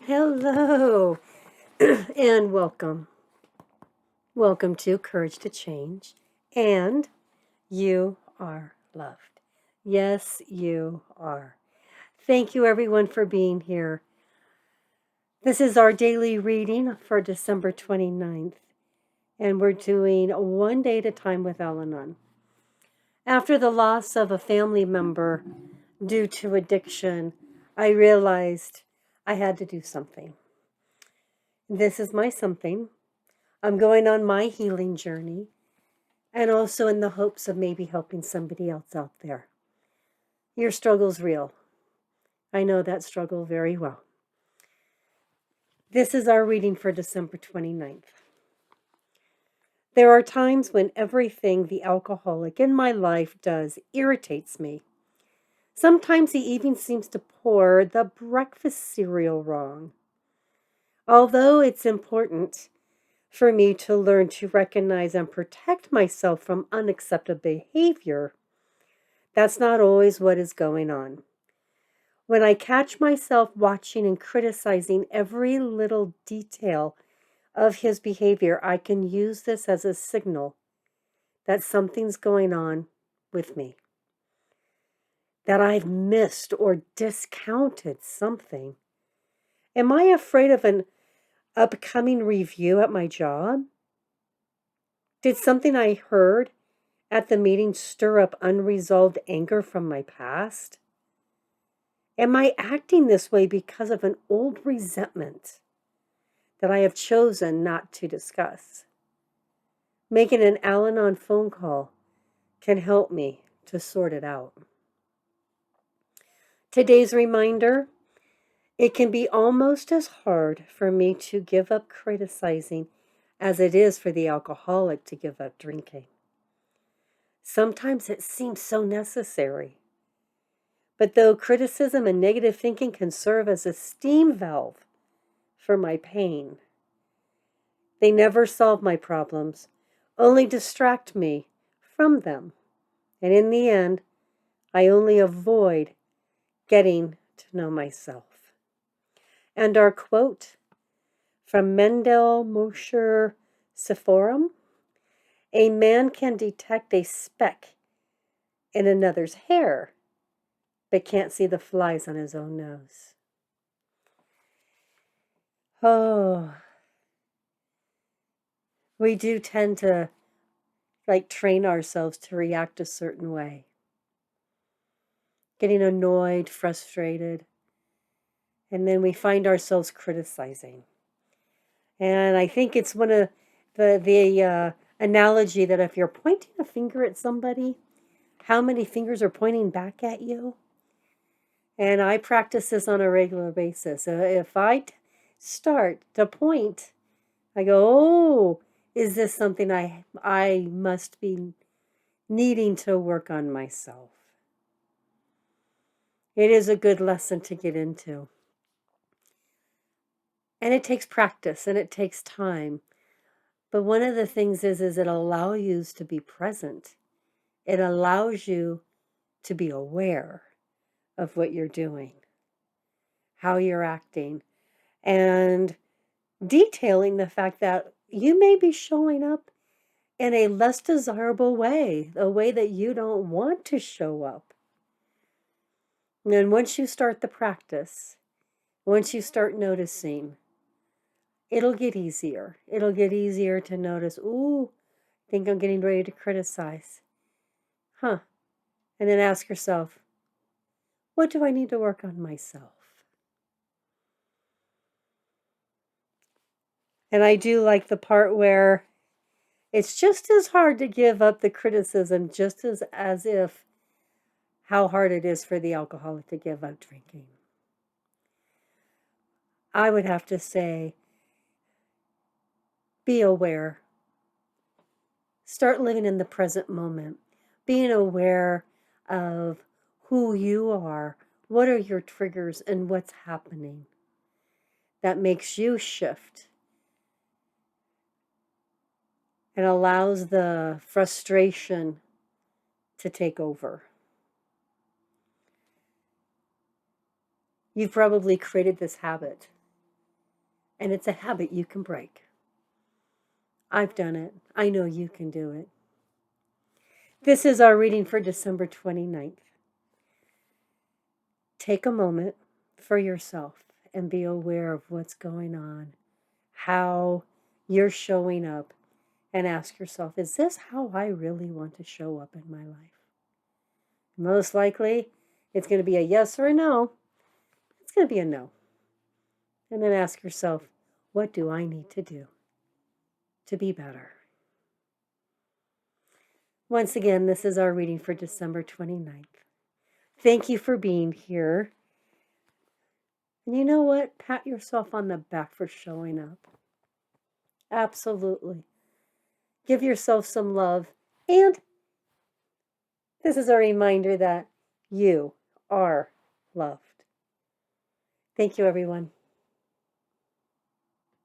Hello and welcome. Welcome to Courage to Change. And you are loved. Yes, you are. Thank you, everyone, for being here. This is our daily reading for December 29th, and we're doing one day at a time with Al-Anon. After the loss of a family member due to addiction, I realized I had to do something. This is my something. I'm going on my healing journey, and also in the hopes of maybe helping somebody else out there. Your struggle's real. I know that struggle very well. This is our reading for December 29th. There are times when everything the alcoholic in my life does irritates me. Sometimes he even seems to pour the breakfast cereal wrong. Although it's important for me to learn to recognize and protect myself from unacceptable behavior, that's not always what is going on. When I catch myself watching and criticizing every little detail of his behavior, I can use this as a signal that something's going on with me, that I've missed or discounted something. Am I afraid of an upcoming review at my job? Did something I heard at the meeting stir up unresolved anger from my past? Am I acting this way because of an old resentment that I have chosen not to discuss? Making an Al-Anon phone call can help me to sort it out. Today's reminder, it can be almost as hard for me to give up criticizing as it is for the alcoholic to give up drinking. Sometimes it seems so necessary. But though criticism and negative thinking can serve as a steam valve for my pain, they never solve my problems, only distract me from them. And in the end, I only avoid getting to know myself. And our quote from Mendel Moshe Sephorum, a man can detect a speck in another's hair, but can't see the flies on his own nose. Oh, we do tend to train ourselves to react a certain way. Getting annoyed, frustrated, and then we find ourselves criticizing. And I think it's one of the analogy that if you're pointing a finger at somebody, how many fingers are pointing back at you? And I practice this on a regular basis. If I start to point, I go, oh, is this something I must be needing to work on myself? It is a good lesson to get into. And it takes practice and it takes time. But one of the things is it allows you to be present. It allows you to be aware of what you're doing, how you're acting, and detailing the fact that you may be showing up in a less desirable way, a way that you don't want to show up. And then once you start the practice, once you start noticing, it'll get easier. It'll get easier to notice, ooh, I think I'm getting ready to criticize. Huh. And then ask yourself, what do I need to work on myself? And I do like the part where it's just as hard to give up the criticism, just as if how hard it is for the alcoholic to give up drinking. I would have to say, be aware. Start living in the present moment. Being aware of who you are, what are your triggers, and what's happening that makes you shift and allows the frustration to take over. You've probably created this habit And it's a habit you can break. I've done it. I know you can do it. This is our reading for December 29th. Take a moment for yourself and be aware of what's going on, how you're showing up, and ask yourself, is this how I really want to show up in my life? Most likely, it's going to be a yes or a no. It's going to be a no. And then ask yourself, what do I need to do to be better? Once again, this is our reading for December 29th. Thank you for being here. And you know what? Pat yourself on the back for showing up. Absolutely. Give yourself some love. And this is a reminder that you are loved. Thank you, everyone.